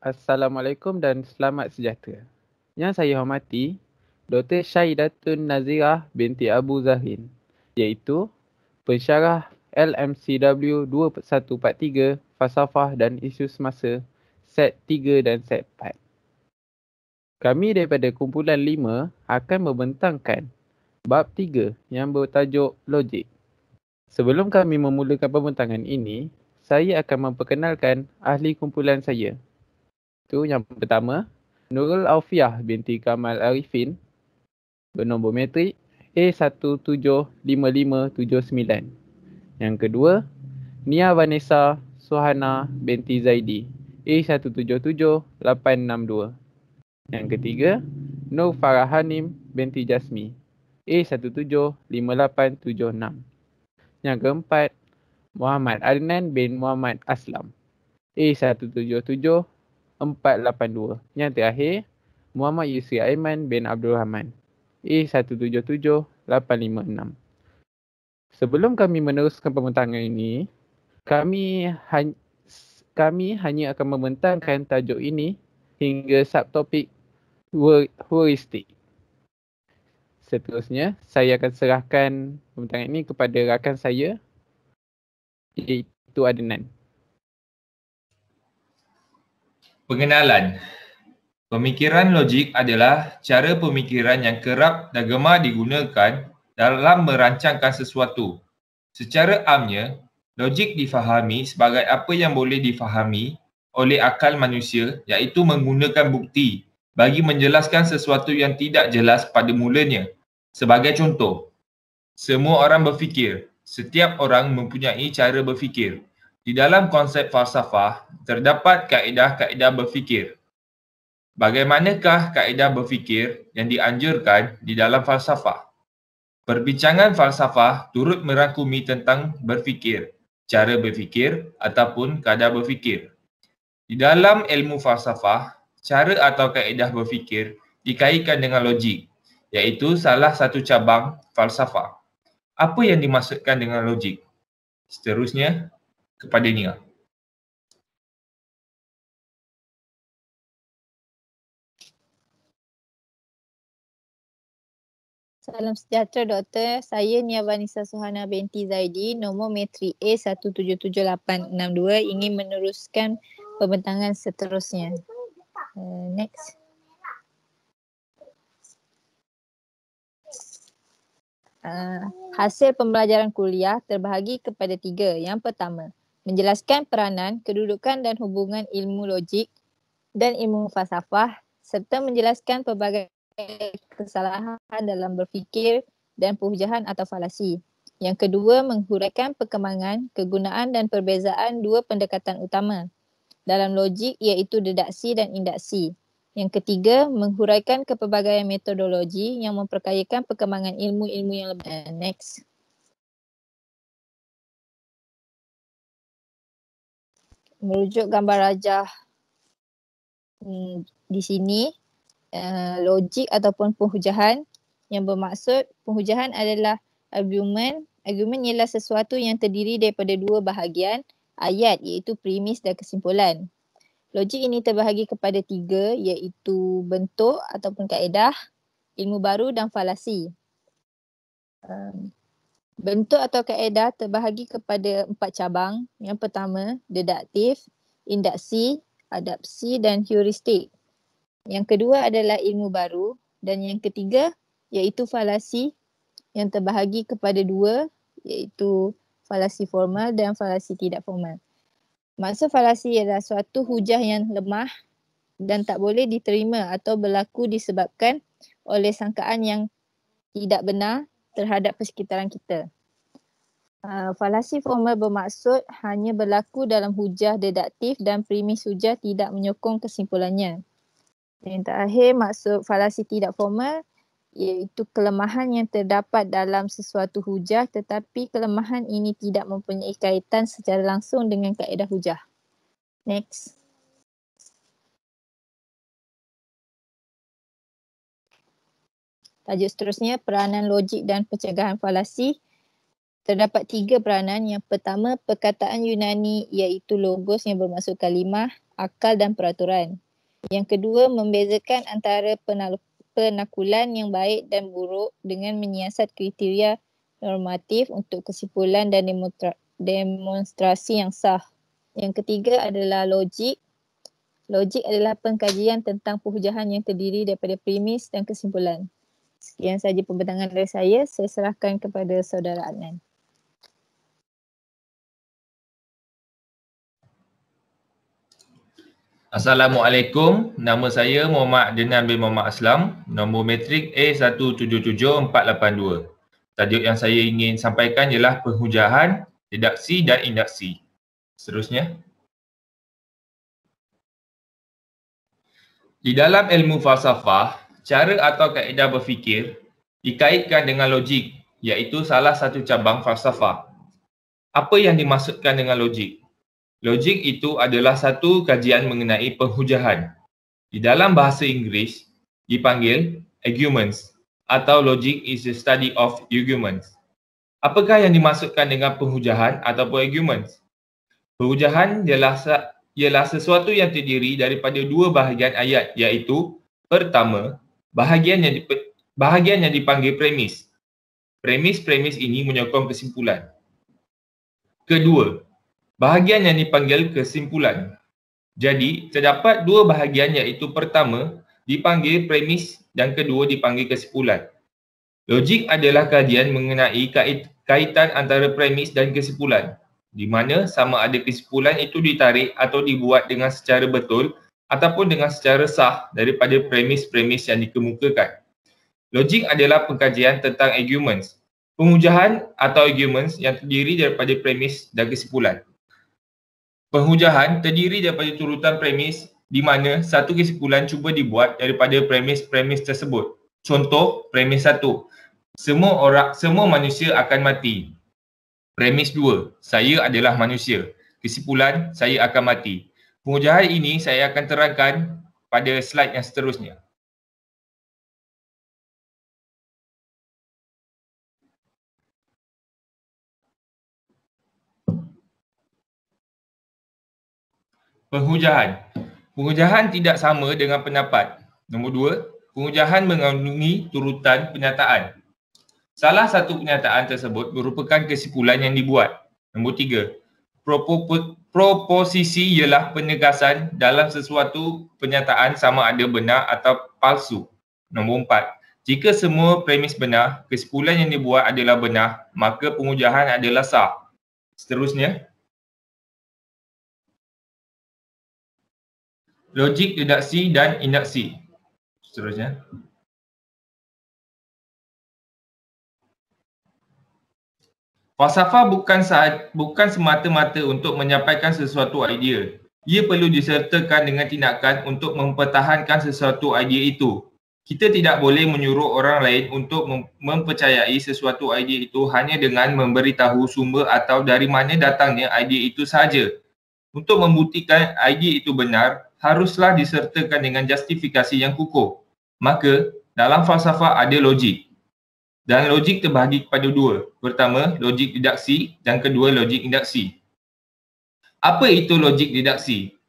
Assalamualaikum dan selamat sejahtera. Yang saya hormati, Dr. Syahidatun Nazirah binti Abu Zahrin, iaitu pensyarah LMCW 2143 Falsafah dan Isu Semasa Set 3 dan Set 4. Kami daripada kumpulan 5 akan membentangkan bab 3 yang bertajuk logik. Sebelum kami memulakan pembentangan ini, saya akan memperkenalkan ahli kumpulan saya. Itu yang pertama, Nurul Aufiah binti Kamal Arifin, bernombor metrik A175579. Yang kedua, Nia Vanessa Suhana binti Zaidi, A177862. Yang ketiga, Nur Farah Hanim binti Jasmi, A175876. Yang keempat, Muhammad Adnan bin Muhammad Aslam, A177482. Yang terakhir, Muhammad Yusri Aiman bin Abdul Rahman, A177856. Sebelum kami meneruskan pembentangan ini, kami hanya akan membentangkan tajuk ini hingga subtopik heuristik. Seterusnya, saya akan serahkan pembentangan ini kepada rakan saya, iaitu Adnan. Pengenalan. Pemikiran logik adalah cara pemikiran yang kerap dan gemar digunakan dalam merancangkan sesuatu. Secara amnya, logik difahami sebagai apa yang boleh difahami oleh akal manusia, iaitu menggunakan bukti bagi menjelaskan sesuatu yang tidak jelas pada mulanya. Sebagai contoh, semua orang berfikir. Setiap orang mempunyai cara berfikir. Di dalam konsep falsafah, terdapat kaedah-kaedah berfikir. Bagaimanakah kaedah berfikir yang dianjurkan di dalam falsafah? Perbincangan falsafah turut merangkumi tentang berfikir, cara berfikir ataupun kadar berfikir. Di dalam ilmu falsafah, cara atau kaedah berfikir dikaitkan dengan logik, iaitu salah satu cabang falsafah. Apa yang dimaksudkan dengan logik? Seterusnya, kepada Nia. Salam sejahtera Doktor. Saya Nia Vanessa Suhana binti Zaidi, nombor metrik A177862, ingin meneruskan pembentangan seterusnya. Next. Hasil pembelajaran kuliah terbahagi kepada 3. Yang pertama, menjelaskan peranan, kedudukan dan hubungan ilmu logik dan ilmu falsafah serta menjelaskan pelbagai kesalahan dalam berfikir dan perhujahan atau falasi. Yang kedua, menghuraikan perkembangan, kegunaan dan perbezaan dua pendekatan utama dalam logik iaitu deduksi dan induksi. Yang ketiga, menghuraikan kepelbagaian metodologi yang memperkayakan perkembangan ilmu-ilmu yang lebih. Next. Merujuk gambar rajah di sini, logik ataupun penhujahan yang bermaksud penhujahan adalah argumen. Argumen ialah sesuatu yang terdiri daripada dua bahagian ayat iaitu premis dan kesimpulan. Logik ini terbahagi kepada 3 iaitu bentuk ataupun kaedah, ilmu baru dan falasi. Bentuk atau kaedah terbahagi kepada 4 cabang. Yang pertama, deduktif, induksi, adapsi dan heuristik. Yang kedua adalah ilmu baru dan yang ketiga iaitu falasi yang terbahagi kepada 2 iaitu falasi formal dan falasi tidak formal. Maksud falasi ialah suatu hujah yang lemah dan tak boleh diterima atau berlaku disebabkan oleh sangkaan yang tidak benar terhadap persekitaran kita. Falasi formal bermaksud hanya berlaku dalam hujah deduktif dan premis hujah tidak menyokong kesimpulannya. Yang terakhir, maksud falasi tidak formal iaitu kelemahan yang terdapat dalam sesuatu hujah tetapi kelemahan ini tidak mempunyai kaitan secara langsung dengan kaedah hujah. Next. Tajuk seterusnya, peranan logik dan pencegahan falasi. Terdapat 3 peranan. Yang pertama, perkataan Yunani iaitu logos yang bermaksud kalimah, akal dan peraturan. Yang kedua, membezakan antara penakulan yang baik dan buruk dengan menyiasat kriteria normatif untuk kesimpulan dan demonstrasi yang sah. Yang ketiga adalah logik. Logik adalah pengkajian tentang perhujahan yang terdiri daripada premis dan kesimpulan. Sekian sahaja pembentangan dari saya serahkan kepada saudara Adnan. Assalamualaikum, nama saya Muhammad Adnan bin Muhammad Aslam, nombor matrik A177482. Tajuk yang saya ingin sampaikan ialah penghujahan, deduksi dan induksi. Seterusnya. Di dalam ilmu falsafah, cara atau kaedah berfikir dikaitkan dengan logik, iaitu salah satu cabang falsafah. Apa yang dimaksudkan dengan logik? Logik itu adalah satu kajian mengenai penghujahan. Di dalam bahasa Inggeris, dipanggil arguments atau logic is the study of arguments. Apakah yang dimaksudkan dengan penghujahan ataupun arguments? Penghujahan ialah sesuatu yang terdiri daripada dua bahagian ayat, iaitu pertama, bahagian yang dipanggil premis. Premis ini menyokong kesimpulan. Kedua, bahagian yang dipanggil kesimpulan. Jadi, terdapat dua bahagian iaitu pertama dipanggil premis dan kedua dipanggil kesimpulan. Logik adalah kajian mengenai kaitan antara premis dan kesimpulan, di mana sama ada kesimpulan itu ditarik atau dibuat dengan secara betul ataupun dengan secara sah daripada premis-premis yang dikemukakan. Logik adalah pengkajian tentang arguments, penghujahan atau arguments yang terdiri daripada premis dan kesimpulan. Penghujahan terdiri daripada turutan premis di mana satu kesimpulan cuba dibuat daripada premis-premis tersebut. Contoh, premis 1, semua manusia akan mati. Premis 2, saya adalah manusia. Kesimpulan, saya akan mati. Penghujahan ini saya akan terangkan pada slide yang seterusnya. Penghujahan. Penghujahan tidak sama dengan pendapat. Nombor 2, penghujahan mengandungi turutan pernyataan. Salah satu pernyataan tersebut merupakan kesimpulan yang dibuat. Nombor 3, proposisi ialah penegasan dalam sesuatu pernyataan sama ada benar atau palsu. Nombor 4, jika semua premis benar, kesimpulan yang dibuat adalah benar, maka penghujahan adalah sah. Seterusnya. Logik, deduksi dan induksi. Seterusnya. Falsafah bukan semata-mata untuk menyampaikan sesuatu idea. Ia perlu disertakan dengan tindakan untuk mempertahankan sesuatu idea itu. Kita tidak boleh menyuruh orang lain untuk mempercayai sesuatu idea itu hanya dengan memberitahu sumber atau dari mana datangnya idea itu sahaja. Untuk membuktikan idea itu benar, haruslah disertakan dengan justifikasi yang kukuh. Maka, dalam falsafah ada logik. Dan logik terbahagi kepada dua. Pertama, logik deduksi dan kedua, logik induksi. Apa itu logik deduksi?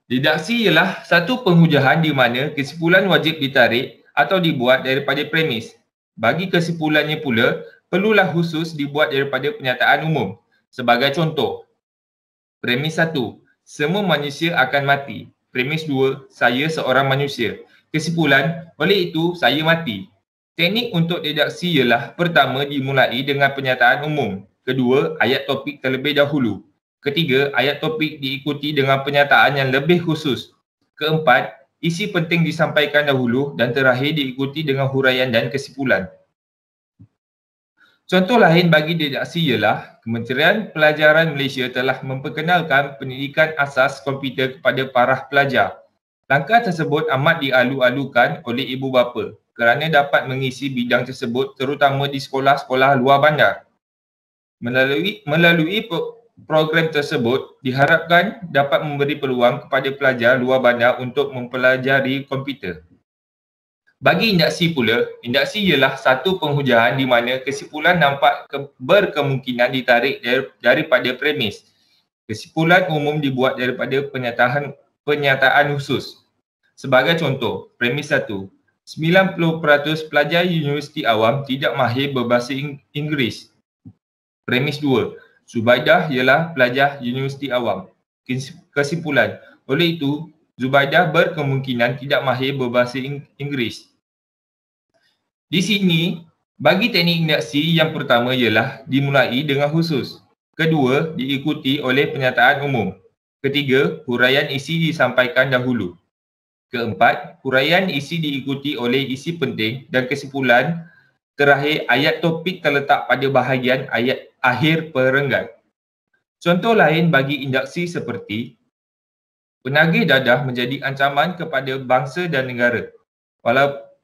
Deduksi ialah satu penghujahan di mana kesimpulan wajib ditarik atau dibuat daripada premis. Bagi kesimpulannya pula, perlulah khusus dibuat daripada pernyataan umum. Sebagai contoh, premis 1, semua manusia akan mati. Premis 2, saya seorang manusia. Kesimpulan, oleh itu saya mati. Teknik untuk deduksi ialah pertama dimulai dengan pernyataan umum. Kedua, ayat topik terlebih dahulu. Ketiga, ayat topik diikuti dengan pernyataan yang lebih khusus. Keempat, isi penting disampaikan dahulu dan terakhir diikuti dengan huraian dan kesimpulan. Contoh lain bagi deduksi ialah Kementerian Pelajaran Malaysia telah memperkenalkan pendidikan asas komputer kepada para pelajar. Langkah tersebut amat dialu-alukan oleh ibu bapa kerana dapat mengisi bidang tersebut terutama di sekolah-sekolah luar bandar. Melalui program tersebut diharapkan dapat memberi peluang kepada pelajar luar bandar untuk mempelajari komputer. Bagi indaksi pula, indaksi ialah satu penghujaan di mana kesimpulan nampak berkemungkinan ditarik daripada premis. Kesimpulan umum dibuat daripada pernyataan khusus. Sebagai contoh, premis 1, 90% pelajar universiti awam tidak mahir berbahasa Inggeris. Premis 2, Zubaidah ialah pelajar universiti awam. Kesimpulan, oleh itu, Zubaidah berkemungkinan tidak mahir berbahasa Inggeris. Di sini, bagi teknik indaksi yang pertama ialah dimulai dengan khusus. Kedua, diikuti oleh pernyataan umum. Ketiga, huraian isi disampaikan dahulu. Keempat, huraian isi diikuti oleh isi penting dan kesimpulan terakhir ayat topik terletak pada bahagian ayat akhir perenggan. Contoh lain bagi indaksi seperti penagih dadah menjadi ancaman kepada bangsa dan negara.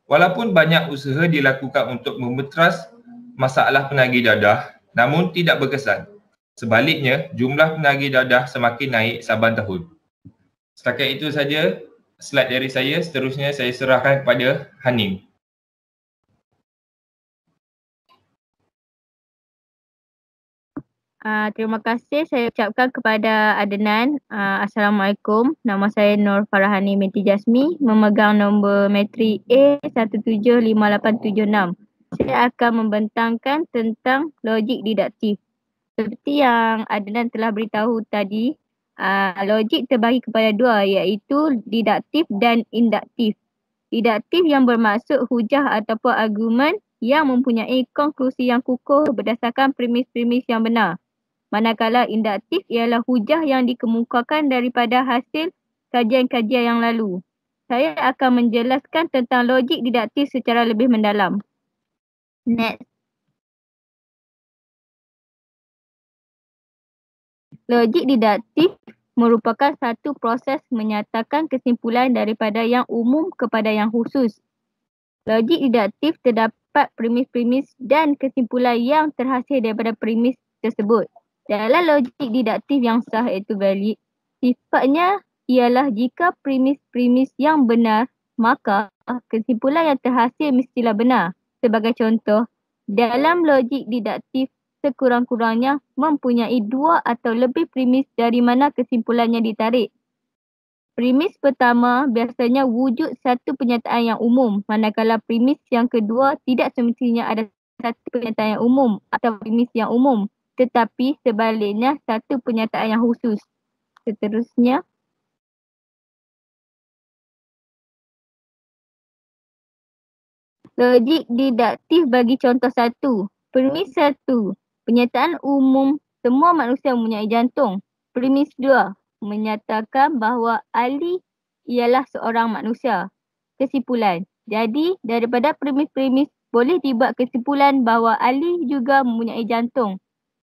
Walaupun banyak usaha dilakukan untuk memetras masalah penagih dadah, namun tidak berkesan. Sebaliknya, jumlah penagih dadah semakin naik saban tahun. Setakat itu saja slide dari saya. Seterusnya saya serahkan kepada Hanim. Terima kasih saya ucapkan kepada Adnan. Assalamualaikum. Nama saya Nur Farahani binti Jasmi, memegang nombor metrik A175876. Saya akan membentangkan tentang logik didaktif. Seperti yang Adnan telah beritahu tadi, logik terbagi kepada dua, iaitu didaktif dan induktif. Didaktif yang bermaksud hujah ataupun argumen yang mempunyai konklusi yang kukuh berdasarkan premis-premis yang benar. Manakala induktif ialah hujah yang dikemukakan daripada hasil kajian-kajian yang lalu. Saya akan menjelaskan tentang logik didaktif secara lebih mendalam. Next. Logik didaktif merupakan satu proses menyatakan kesimpulan daripada yang umum kepada yang khusus. Logik didaktif terdapat premis-premis dan kesimpulan yang terhasil daripada premis tersebut. Dalam logik didaktif yang sah iaitu valid, sifatnya ialah jika premis-premis yang benar, maka kesimpulan yang terhasil mestilah benar. Sebagai contoh, dalam logik didaktif sekurang-kurangnya mempunyai dua atau lebih premis dari mana kesimpulannya ditarik. Premis pertama biasanya wujud satu pernyataan yang umum, manakala premis yang kedua tidak semestinya ada satu pernyataan yang umum atau premis yang umum, tetapi sebaliknya satu pernyataan yang khusus. Seterusnya, logik didaktif bagi contoh satu. Premis 1, pernyataan umum semua manusia mempunyai jantung. Premis 2, menyatakan bahawa Ali ialah seorang manusia. Kesimpulan, jadi daripada premis-premis boleh dibuat kesimpulan bahawa Ali juga mempunyai jantung.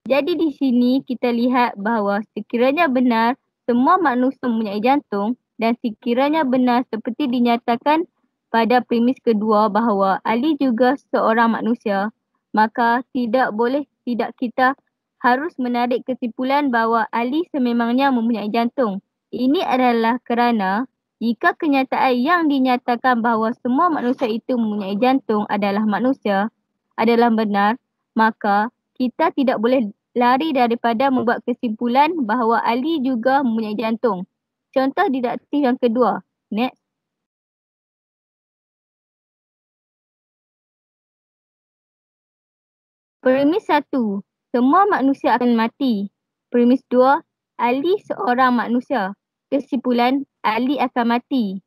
Jadi di sini kita lihat bahawa sekiranya benar semua manusia mempunyai jantung dan sekiranya benar seperti dinyatakan pada premis kedua bahawa Ali juga seorang manusia, maka tidak kita harus menarik kesimpulan bahawa Ali sememangnya mempunyai jantung. Ini adalah kerana jika kenyataan yang dinyatakan bahawa semua manusia itu mempunyai jantung adalah benar, maka kita tidak boleh lari daripada membuat kesimpulan bahawa Ali juga mempunyai jantung. Contoh didaktif yang kedua. Next. Premis 1, semua manusia akan mati. Premis 2, Ali seorang manusia. Kesimpulan, Ali akan mati.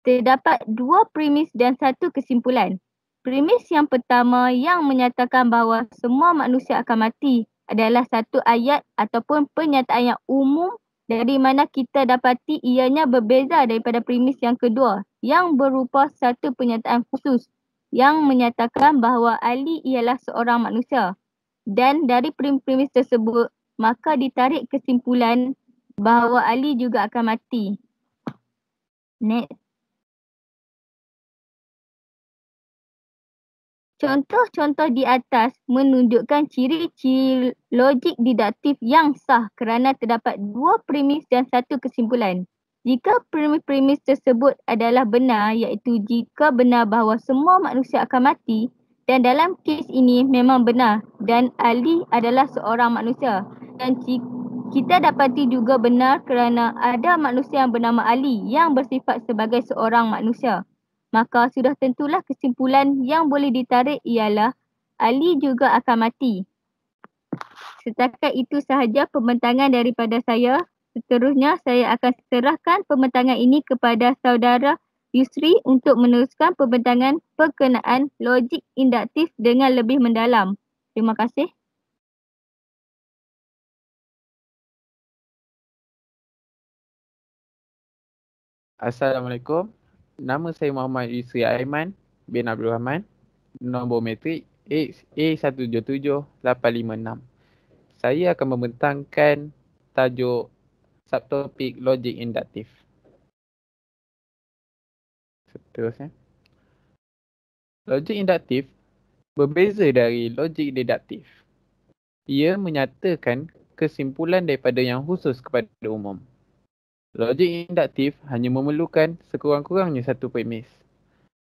Terdapat dua premis dan satu kesimpulan. Premis yang pertama yang menyatakan bahawa semua manusia akan mati adalah satu ayat ataupun pernyataan yang umum dari mana kita dapati ianya berbeza daripada premis yang kedua yang berupa satu pernyataan khusus yang menyatakan bahawa Ali ialah seorang manusia. Dan dari premis tersebut, maka ditarik kesimpulan bahawa Ali juga akan mati. Next. Contoh-contoh di atas menunjukkan ciri-ciri logik didaktif yang sah kerana terdapat dua premis dan satu kesimpulan. Jika premis tersebut adalah benar, iaitu jika benar bahawa semua manusia akan mati, dan dalam kes ini memang benar dan Ali adalah seorang manusia, dan kita dapati juga benar kerana ada manusia yang bernama Ali yang bersifat sebagai seorang manusia, maka sudah tentulah kesimpulan yang boleh ditarik ialah Ali juga akan mati. Setakat itu sahaja pembentangan daripada saya. Seterusnya, saya akan serahkan pembentangan ini kepada saudara Yusri untuk meneruskan pembentangan berkenaan logik induktif dengan lebih mendalam. Terima kasih. Assalamualaikum. Nama saya Muhammad Yusri Aiman bin Abdul Rahman. Nombor metrik A177-856. Saya akan membentangkan tajuk subtopik logik induktif. Seterusnya. Logik induktif berbeza dari logik deduktif. Ia menyatakan kesimpulan daripada yang khusus kepada umum. Logik induktif hanya memerlukan sekurang-kurangnya satu premis.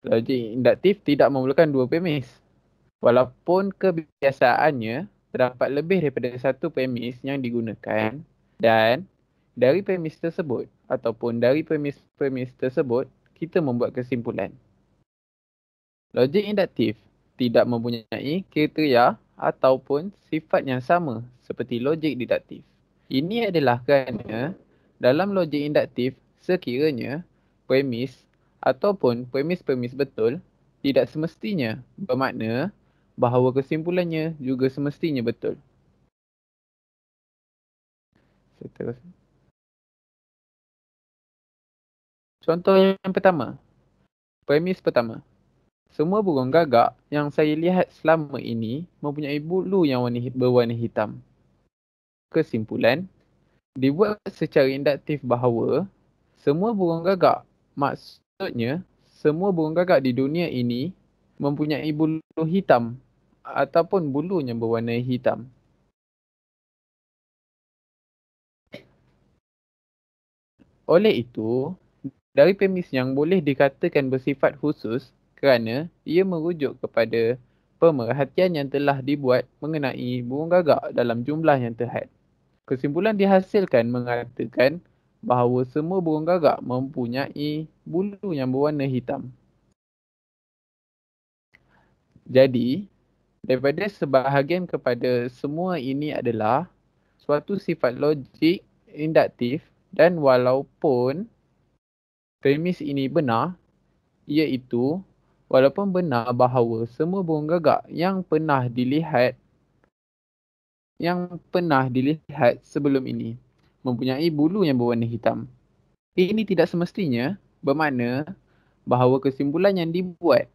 Logik induktif tidak memerlukan dua premis. Walaupun kebiasaannya terdapat lebih daripada satu premis yang digunakan dan dari premis tersebut ataupun dari premis-premis tersebut kita membuat kesimpulan. Logik induktif tidak mempunyai kriteria ataupun sifat yang sama seperti logik deduktif. Ini adalah kerana dalam logik induktif sekiranya premis ataupun premis-premis betul tidak semestinya bermakna bahawa kesimpulannya juga semestinya betul. Seterusnya. Contoh yang pertama. Premis pertama. Semua burung gagak yang saya lihat selama ini mempunyai bulu yang berwarna hitam. Kesimpulan, dibuat secara induktif bahawa semua burung gagak, maksudnya semua burung gagak di dunia ini mempunyai bulu hitam ataupun bulunya berwarna hitam. Oleh itu, dari premis yang boleh dikatakan bersifat khusus kerana ia merujuk kepada pemerhatian yang telah dibuat mengenai burung gagak dalam jumlah yang terhad. Kesimpulan dihasilkan mengatakan bahawa semua burung gagak mempunyai bulu yang berwarna hitam. Jadi, daripada sebahagian kepada semua ini adalah suatu sifat logik induktif dan walaupun premis ini benar, iaitu walaupun benar bahawa semua burung gagak yang pernah dilihat sebelum ini mempunyai bulu yang berwarna hitam. Ini tidak semestinya bermakna bahawa kesimpulan yang dibuat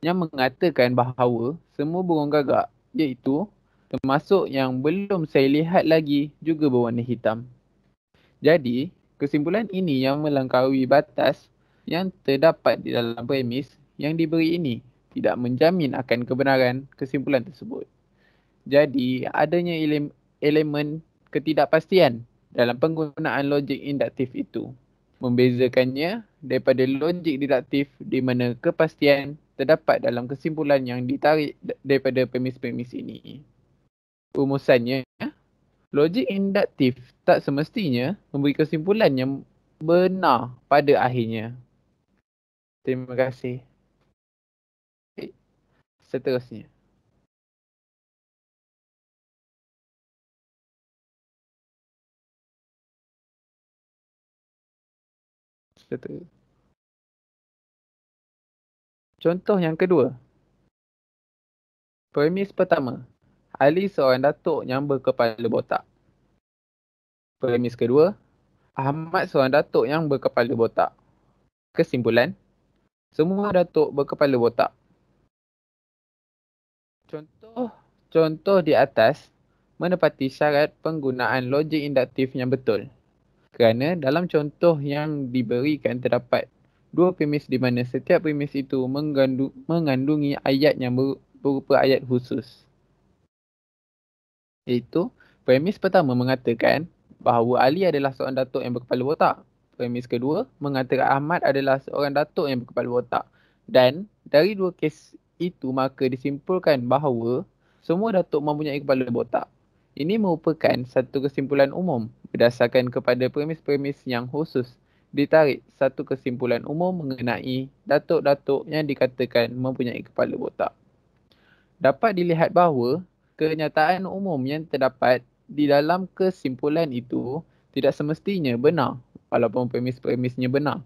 yang mengatakan bahawa semua burung gagak iaitu termasuk yang belum saya lihat lagi juga berwarna hitam. Jadi, kesimpulan ini yang melangkaui batas yang terdapat di dalam premis yang diberi ini tidak menjamin akan kebenaran kesimpulan tersebut. Jadi, adanya elemen ketidakpastian dalam penggunaan logik induktif itu. Membezakannya daripada logik deduktif di mana kepastian terdapat dalam kesimpulan yang ditarik daripada premis-premis ini. Rumusannya, logik induktif tak semestinya memberi kesimpulan yang benar pada akhirnya. Terima kasih. Seterusnya. Contoh yang kedua. Premis pertama. Ali seorang datuk yang berkepala botak. Premis kedua. Ahmad seorang datuk yang berkepala botak. Kesimpulan. Semua datuk berkepala botak. Contoh di atas menepati syarat penggunaan logik induktif yang betul. Kerana dalam contoh yang diberikan terdapat dua premis di mana setiap premis itu mengandungi ayat yang berupa ayat khusus. Iaitu, premis pertama mengatakan bahawa Ali adalah seorang datuk yang berkepala botak. Premis kedua mengatakan Ahmad adalah seorang datuk yang berkepala botak. Dan dari dua kes itu maka disimpulkan bahawa semua datuk mempunyai kepala botak. Ini merupakan satu kesimpulan umum berdasarkan kepada premis-premis yang khusus. Ditarik satu kesimpulan umum mengenai datuk-datuk yang dikatakan mempunyai kepala botak. Dapat dilihat bahawa kenyataan umum yang terdapat di dalam kesimpulan itu tidak semestinya benar walaupun premis-premisnya benar.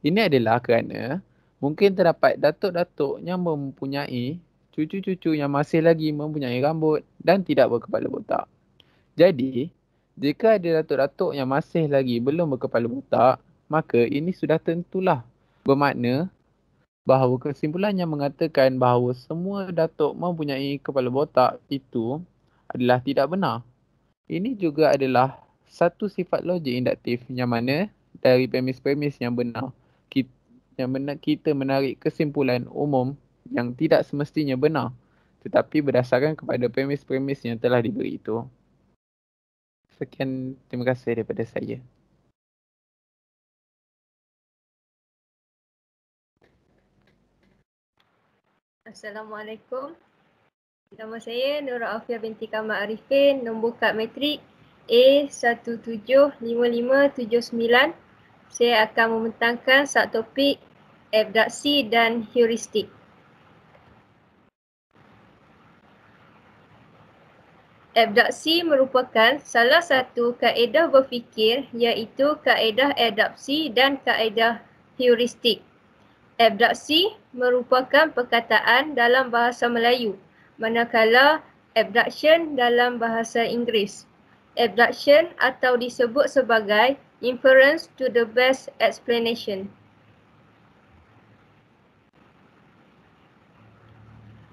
Ini adalah kerana mungkin terdapat datuk-datuk yang mempunyai cucu-cucu yang masih lagi mempunyai rambut dan tidak berkepala botak. Jadi, jika ada datuk-datuk yang masih lagi belum berkepala botak, maka ini sudah tentulah bermakna bahawa kesimpulan yang mengatakan bahawa semua datuk mempunyai kepala botak itu adalah tidak benar. Ini juga adalah satu sifat logik induktif yang mana dari premis-premis yang benar kita menarik kesimpulan umum yang tidak semestinya benar tetapi berdasarkan kepada premis-premis yang telah diberi itu. Sekian, terima kasih daripada saya. Assalamualaikum. Nama saya Nura Afia binti Kamal Arifin, nombor kad matrik A175579. Saya akan membentangkan subtopik abduksi dan heuristik. Abduksi merupakan salah satu kaedah berfikir iaitu kaedah adapsi dan kaedah heuristik. Abduksi merupakan perkataan dalam bahasa Melayu, manakala abduction dalam bahasa Inggeris. Abduction atau disebut sebagai inference to the best explanation.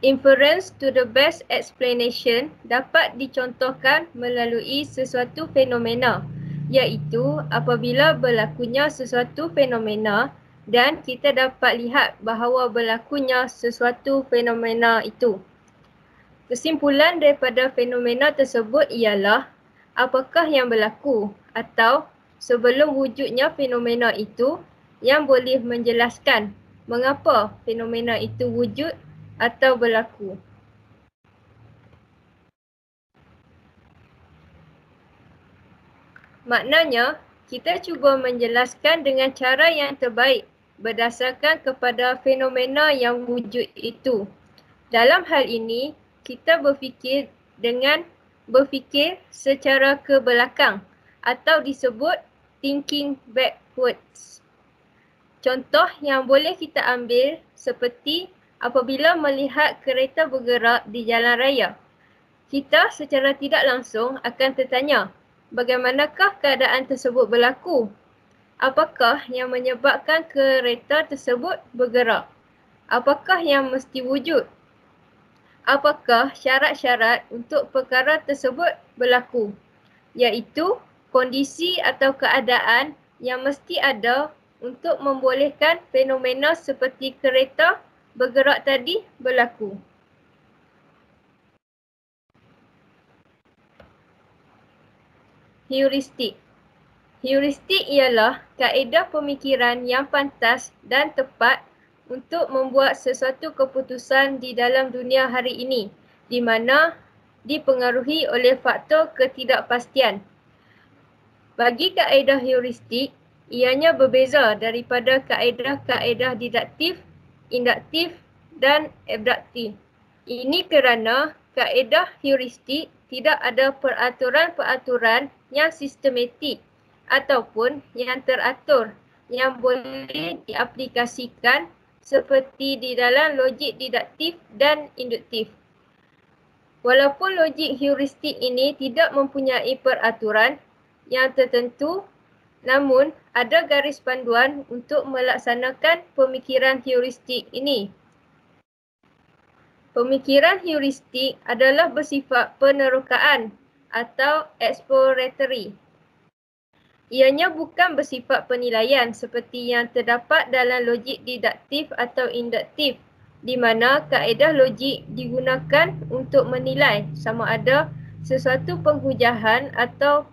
Inference to the best explanation dapat dicontohkan melalui sesuatu fenomena, iaitu apabila berlakunya sesuatu fenomena dan kita dapat lihat bahawa berlakunya sesuatu fenomena itu. Kesimpulan daripada fenomena tersebut ialah apakah yang berlaku atau sebelum wujudnya fenomena itu yang boleh menjelaskan mengapa fenomena itu wujud atau berlaku. Maknanya, kita cuba menjelaskan dengan cara yang terbaik berdasarkan kepada fenomena yang wujud itu. Dalam hal ini, kita berfikir secara ke belakang atau disebut thinking backwards. Contoh yang boleh kita ambil seperti apabila melihat kereta bergerak di jalan raya. Kita secara tidak langsung akan tertanya, bagaimanakah keadaan tersebut berlaku? Apakah yang menyebabkan kereta tersebut bergerak? Apakah yang mesti wujud? Apakah syarat-syarat untuk perkara tersebut berlaku? Iaitu kondisi atau keadaan yang mesti ada untuk membolehkan fenomena seperti kereta bergerak tadi berlaku. Heuristik. Heuristik ialah kaedah pemikiran yang pantas dan tepat untuk membuat sesuatu keputusan di dalam dunia hari ini, di mana dipengaruhi oleh faktor ketidakpastian. Bagi kaedah heuristik, ianya berbeza daripada kaedah-kaedah didaktif, induktif dan abduktif. Ini kerana kaedah heuristik tidak ada peraturan-peraturan yang sistematik ataupun yang teratur yang boleh diaplikasikan seperti di dalam logik didaktif dan induktif. Walaupun logik heuristik ini tidak mempunyai peraturan yang tertentu, namun ada garis panduan untuk melaksanakan pemikiran heuristik ini. Pemikiran heuristik adalah bersifat penerokaan atau exploratory. Ianya bukan bersifat penilaian seperti yang terdapat dalam logik didaktif atau induktif, di mana kaedah logik digunakan untuk menilai sama ada sesuatu penghujahan atau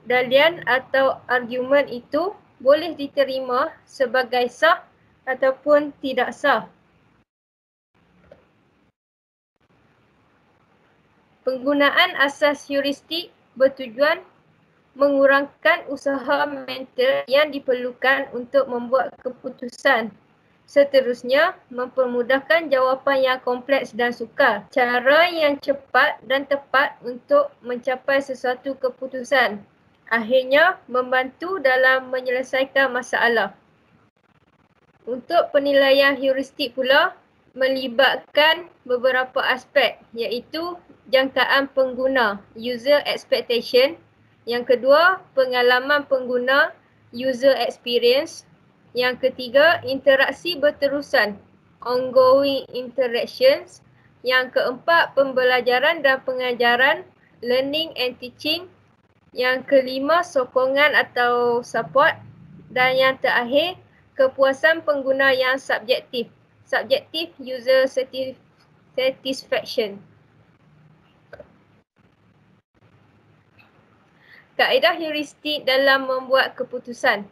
dalian atau argumen itu boleh diterima sebagai sah ataupun tidak sah. Penggunaan asas heuristik bertujuan mengurangkan usaha mental yang diperlukan untuk membuat keputusan. Seterusnya, mempermudahkan jawapan yang kompleks dan sukar. Cara yang cepat dan tepat untuk mencapai sesuatu keputusan. Akhirnya, membantu dalam menyelesaikan masalah. Untuk penilaian heuristik pula, melibatkan beberapa aspek iaitu jangkaan pengguna, user expectation. Yang kedua, pengalaman pengguna, user experience. Yang ketiga, interaksi berterusan, ongoing interactions. Yang keempat, pembelajaran dan pengajaran, learning and teaching. Yang kelima, sokongan atau support. Dan yang terakhir, kepuasan pengguna yang subjektif, subjective user satisfaction. Kaedah heuristik dalam membuat keputusan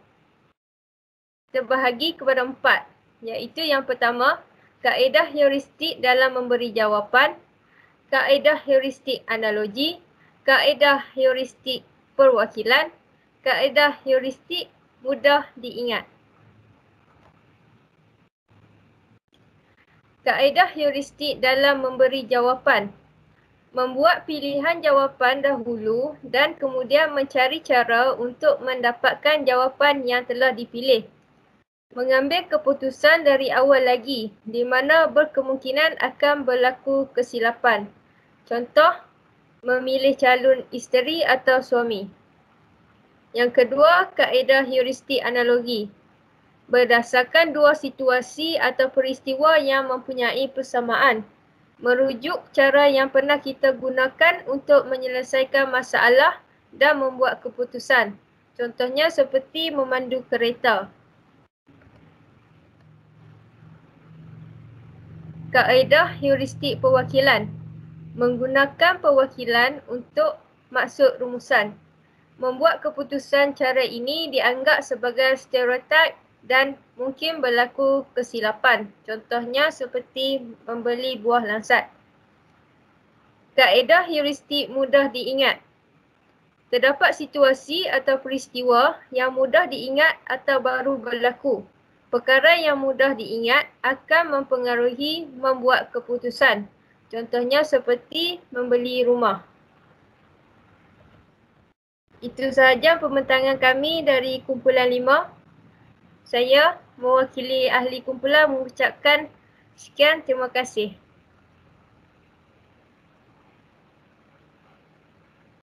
terbahagi kepada 4, iaitu yang pertama, kaedah heuristik dalam memberi jawapan, kaedah heuristik analogi, kaedah heuristik perwakilan, kaedah heuristik mudah diingat. Kaedah heuristik dalam memberi jawapan. Membuat pilihan jawapan dahulu dan kemudian mencari cara untuk mendapatkan jawapan yang telah dipilih. Mengambil keputusan dari awal lagi di mana berkemungkinan akan berlaku kesilapan. Contoh, memilih calon isteri atau suami. Yang kedua, kaedah heuristik analogi. Berdasarkan dua situasi atau peristiwa yang mempunyai persamaan, merujuk cara yang pernah kita gunakan untuk menyelesaikan masalah dan membuat keputusan. Contohnya seperti memandu kereta. Kaedah heuristik perwakilan. Menggunakan perwakilan untuk maksud rumusan. Membuat keputusan cara ini dianggap sebagai stereotip dan mungkin berlaku kesilapan. Contohnya seperti membeli buah langsat. Kaedah heuristik mudah diingat. Terdapat situasi atau peristiwa yang mudah diingat atau baru berlaku. Perkara yang mudah diingat akan mempengaruhi membuat keputusan. Contohnya seperti membeli rumah. Itu sahaja pembentangan kami dari kumpulan 5. Saya mewakili ahli kumpulan mengucapkan sekian, terima kasih.